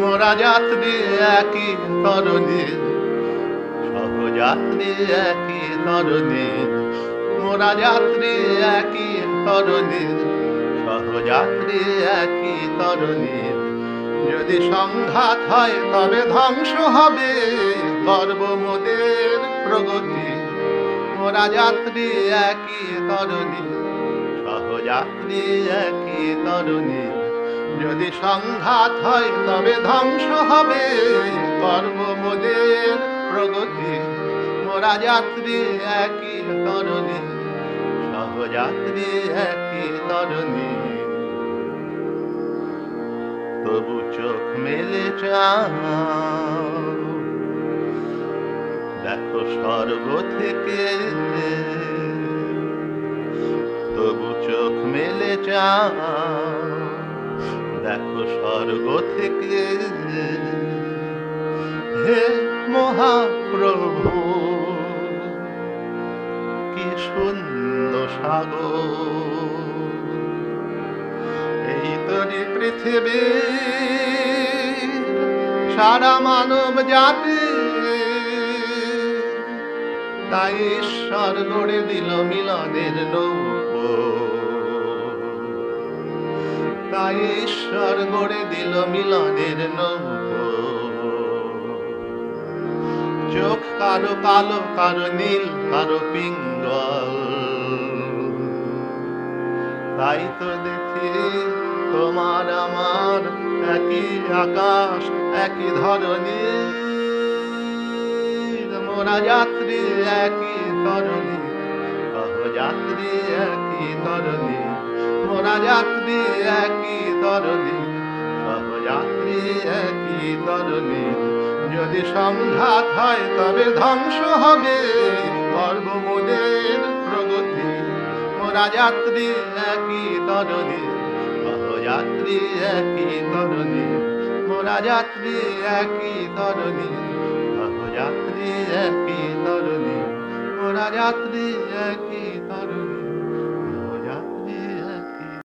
মোরা যাত্রী একই তরণী, সহযাত্রী একই তরণী। মোরা যাত্রী একই তরণী, সহযাত্রী একই তরণী। যদি সংঘাত হয় তবে ধ্বংস হবে গর্ব মোদের প্রগতি। মোরা যাত্রী একই তরণী, সহযাত্রী একই তরণী। যদি সংঘাত হয় তবে ধ্বংস হবে গর্ব মোদের প্রগতি। মোরা যাত্রী একই তরণী, সহযাত্রী একই তরণী। তবু চোখ মেলে চাও, দেখো স্বর্গ থেকে। তবু চোখ মেলে চাও, দেখো স্বর্গ থেকে। হে মহাপ্রভু, কি সুন্দর সাগর! এই তরি পৃথিবী সারা মানব জাতি, তাই ঈশ্বর গড়ে দিল মিলনের নৌকো। তাই ঈশ্বর গড়ে দিল মিলনের নৌকো। চোখ কারো কালো, কারো নীল, কারো পিঙ্গল, তাই তো দেখি তোমার আমার একই আকাশ, একই ধরনী। মোরা যাত্রী একই তরণী, সহযাত্রী একই তরণী। মোরা যাত্রী একই তরণী, সহযাত্রী একই তরণী। যদি সংঘাত হয় তবে ধ্বংস হবে গর্ব মোদের প্রগতি। মোরা যাত্রী একই তরণী, সহযাত্রী একই তরণী। মোরা যাত্রী একই তরণী, সহযাত্রী একই তরণী। মোরা যাত্রী একই তরণী।